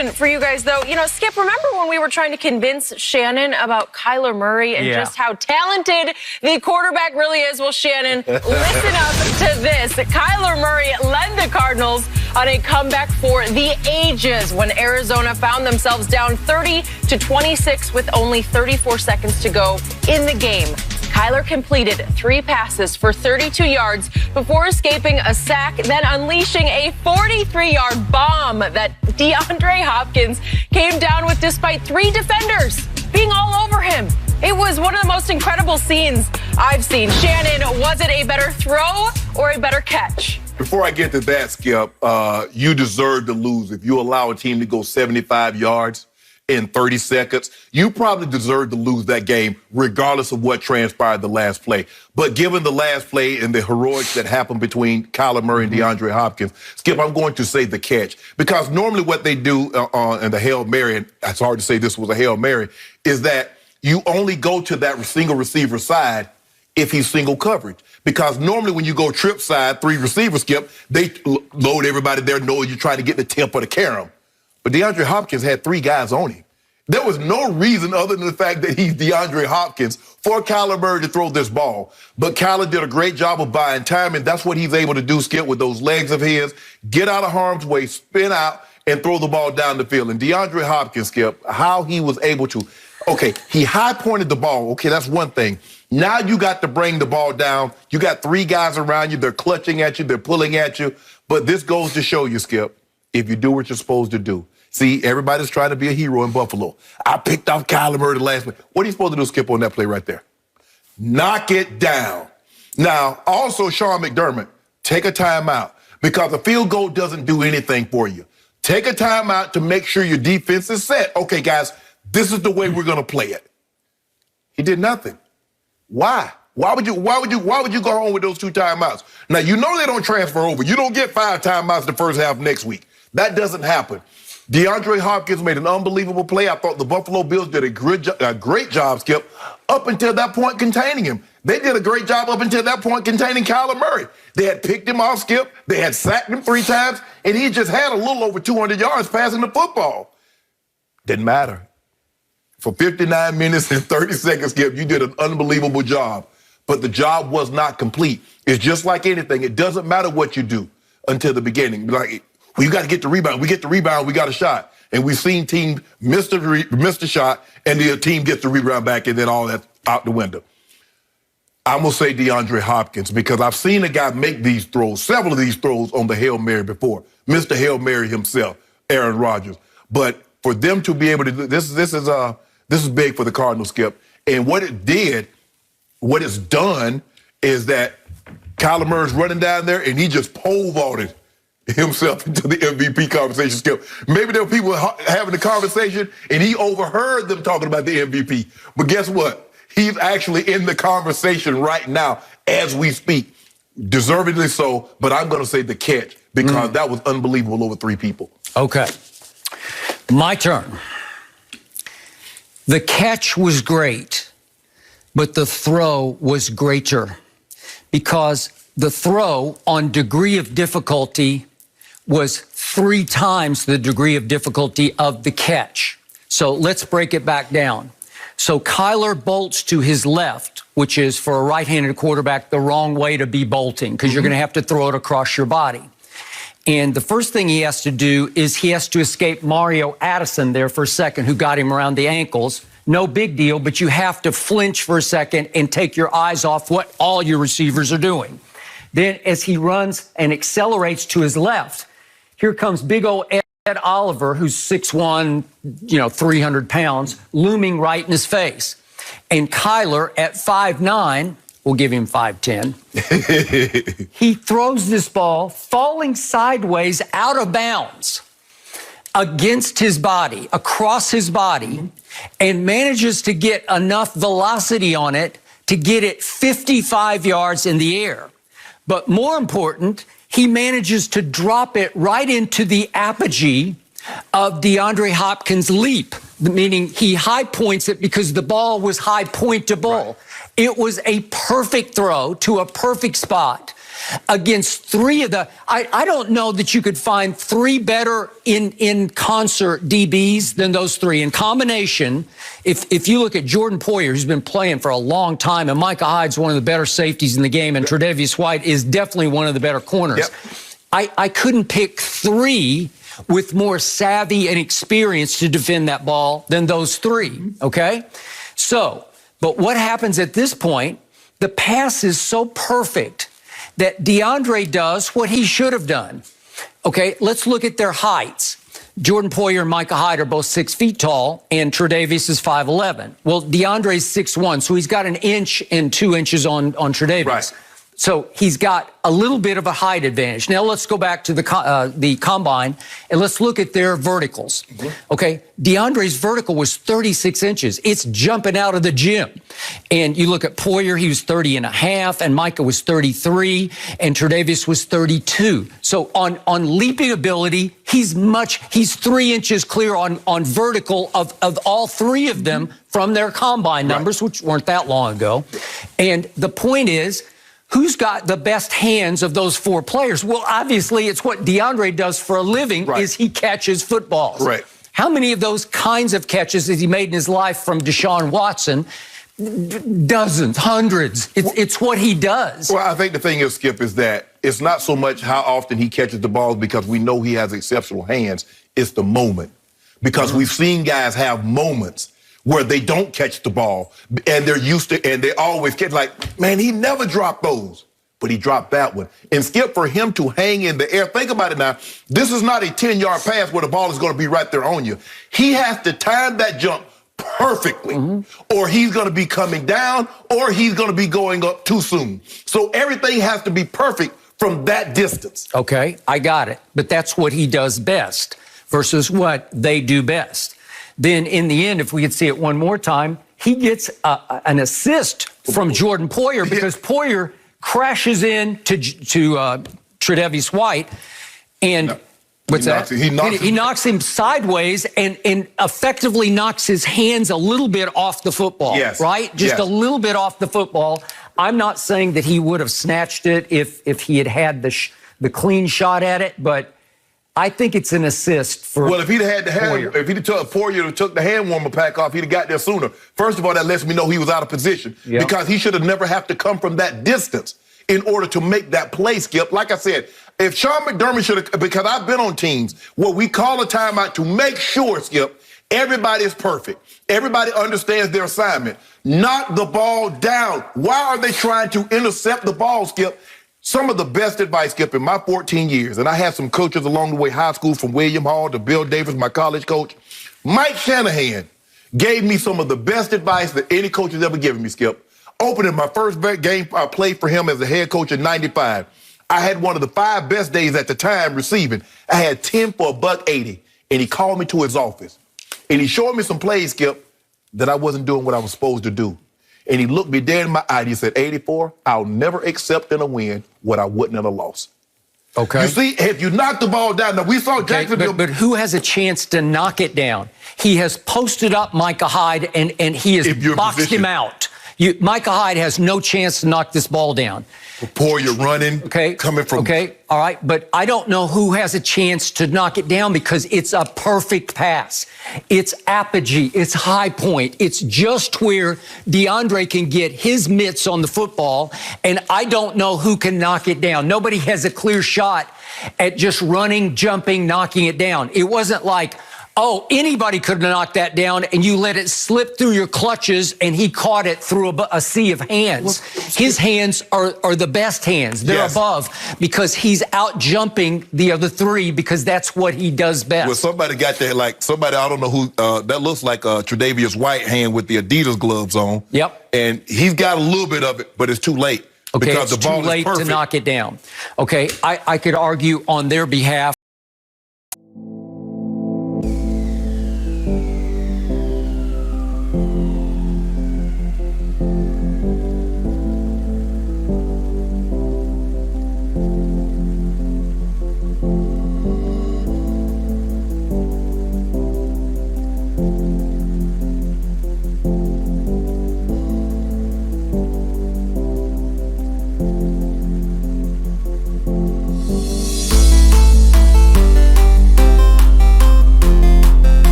question for you guys, though. You know, Skip, remember when we were trying to convince Shannon about Kyler Murray and just how talented the quarterback really is? Well, Shannon, listen up to this. Kyler Murray led the Cardinals on a comeback for the ages when Arizona found themselves down 30-26 with only 34 seconds to go in the game. Kyler completed 3 passes for 32 yards before escaping a sack, then unleashing a 43-yard bomb that DeAndre Hopkins came down with despite 3 defenders being all over him. It was one of the most incredible scenes I've seen. Shannon, was it a better throw or a better catch? Before I get to that, Skip, you deserve to lose. If you allow a team to go 75 yards in 30 seconds, you probably deserve to lose that game regardless of what transpired the last play. But given the last play and the heroics that happened between Kyler Murray and DeAndre Hopkins, Skip, I'm going to say the catch. Because normally what they do in the Hail Mary, and it's hard to say this was a Hail Mary, is that you only go to that single receiver side if he's single coverage. Because normally when you go trip side, 3 receivers, Skip, they load everybody there knowing you're trying to get the tip or the carom. But DeAndre Hopkins had 3 guys on him. There was no reason other than the fact that he's DeAndre Hopkins for Kyler Murray to throw this ball. But Kyler did a great job of buying time, and that's what he's able to do, Skip, with those legs of his. Get out of harm's way, spin out, and throw the ball down the field. And DeAndre Hopkins, Skip, how he was able to, okay, he high-pointed the ball. Okay, that's one thing. Now you got to bring the ball down. You got 3 guys around you. They're clutching at you. They're pulling at you. But this goes to show you, Skip, if you do what you're supposed to do. See, everybody's trying to be a hero in Buffalo. I picked off Kyler Murray the last play. What are you supposed to do, Skip, on that play right there? Knock it down. Now, also, Sean McDermott, take a timeout because a field goal doesn't do anything for you. Take a timeout to make sure your defense is set. Okay, guys, this is the way we're going to play it. He did nothing. Why? Why would you go home with those 2 timeouts? Now, you know they don't transfer over. You don't get 5 timeouts the first half next week. That doesn't happen. DeAndre Hopkins made an unbelievable play. I thought the Buffalo Bills did a great job, Skip, up until that point containing him. They did a great job up until that point containing Kyler Murray. They had picked him off, Skip. They had sacked him 3 times, and he just had a little over 200 yards passing the football. Didn't matter. For 59 minutes and 30 seconds, Skip, you did an unbelievable job. But the job was not complete. It's just like anything. It doesn't matter what you do until the beginning. Like, well, you got to get the rebound. We get the rebound, we got a shot. And we've seen teams miss the shot, and the team gets the rebound back, and then all that's out the window. I'm going to say DeAndre Hopkins because I've seen a guy make these throws, several of these throws on the Hail Mary before. Mr. Hail Mary himself, Aaron Rodgers. But for them to be able to do this is big for the Cardinals, Skip. And what it's done is that Kyler Murray's running down there, and he just pole vaulted himself into the MVP conversation, Skip. Maybe there were people having the conversation, and he overheard them talking about the MVP. But guess what? He's actually in the conversation right now as we speak. Deservedly so, but I'm going to say the catch because that was unbelievable over 3 people. Okay. My turn. The catch was great, but the throw was greater because the throw on degree of difficulty was 3 times the degree of difficulty of the catch. So let's break it back down. So Kyler bolts to his left, which is for a right-handed quarterback the wrong way to be bolting because you're going to have to throw it across your body. And the first thing he has to do is he has to escape Mario Addison there for a second, who got him around the ankles. No big deal, but you have to flinch for a second and take your eyes off what all your receivers are doing. Then as he runs and accelerates to his left, here comes big old Ed Oliver, who's 6'1", 300 pounds, looming right in his face. And Kyler at 5'9", we'll give him 5'10", he throws this ball falling sideways out of bounds against his body, across his body, and manages to get enough velocity on it to get it 55 yards in the air. But more important, he manages to drop it right into the apogee of DeAndre Hopkins' leap, meaning he high points it because the ball was high pointable. Right. It was a perfect throw to a perfect spot against three of the, I don't know that you could find three better in concert DBs than those three. In combination, if you look at Jordan Poyer, who's been playing for a long time, and Micah Hyde's one of the better safeties in the game, and Tre'Davious White is definitely one of the better corners. Yep. I couldn't pick three with more savvy and experience to defend that ball than those three, okay? So, but what happens at this point, the pass is so perfect that DeAndre does what he should have done. Okay, let's look at their heights. Jordan Poyer and Micah Hyde are both 6 feet tall, and Tre'Davious is 5'11". Well, DeAndre's 6'1", so he's got an inch and 2 inches on Tre'Davious. Right. So he's got a little bit of a height advantage. Now let's go back to the combine and let's look at their verticals. Okay, DeAndre's vertical was 36 inches. It's jumping out of the gym. And you look at Poyer, he was 30 and a half, and Micah was 33, and Tre'Davious was 32. So on leaping ability, he's 3 inches clear on vertical of all three of them from their combine numbers, which weren't that long ago. And the point is, who's got the best hands of those four players? Well, obviously, it's what DeAndre does for a living, is he catches footballs. Right. How many of those kinds of catches has he made in his life from Deshaun Watson? Dozens, hundreds. It's what he does. Well, I think the thing is, Skip, is that it's not so much how often he catches the balls because we know he has exceptional hands. It's the moment. Because we've seen guys have moments where they don't catch the ball, and they're used to, and they always catch, like, man, he never dropped those, but he dropped that one. And Skip, for him to hang in the air, think about it now, this is not a 10-yard pass where the ball is going to be right there on you. He has to time that jump perfectly, or he's going to be coming down, or he's going to be going up too soon. So everything has to be perfect from that distance. Okay, I got it. But that's what he does best versus what they do best. Then in the end, if we could see it one more time, he gets an assist from Jordan Poyer because Poyer crashes in to Tre'Davious White, and he knocks him sideways and effectively knocks his hands a little bit off the football. Yes. Right? Just a little bit off the football. I'm not saying that he would have snatched it if he had the clean shot at it, but I think it's an assist for. Well, if he'd had the hand, if he'd took the hand warmer pack off, he'd have got there sooner. First of all, that lets me know he was out of position because he should have never have to come from that distance in order to make that play, Skip. Like I said, if Sean McDermott should have, because I've been on teams where we call a timeout to make sure, Skip, everybody is perfect. Everybody understands their assignment. Knock the ball down. Why are they trying to intercept the ball, Skip? Some of the best advice, Skip, in my 14 years, and I had some coaches along the way, high school, from William Hall to Bill Davis, my college coach. Mike Shanahan gave me some of the best advice that any coach has ever given me, Skip. Opening my first game I played for him as the head coach in '95. I had one of the 5 best days at the time receiving. I had 10 for $180, and he called me to his office. And he showed me some plays, Skip, that I wasn't doing what I was supposed to do. And he looked me dead in my eye and he said, 84, I'll never accept in a win what I wouldn't in a loss. Okay. You see, if you knock the ball down, now we saw Jacksonville. But who has a chance to knock it down? He has posted up Micah Hyde and he has boxed him out. Micah Hyde has no chance to knock this ball down. Poyer running, coming from. Okay, all right, but I don't know who has a chance to knock it down because it's a perfect pass. It's apogee, it's high point. It's just where DeAndre can get his mitts on the football, and I don't know who can knock it down. Nobody has a clear shot at just running, jumping, knocking it down. It wasn't like, oh, anybody could have knocked that down, and you let it slip through your clutches, and he caught it through a sea of hands. His hands are the best hands. They're above because he's out jumping the other three because that's what he does best. Well, somebody got that, like somebody, I don't know who, that looks like Tre'Davious White hand with the Adidas gloves on. Yep. And he's got a little bit of it, but it's too late. Okay, because it's the ball too late is perfect to knock it down. Okay, I could argue on their behalf.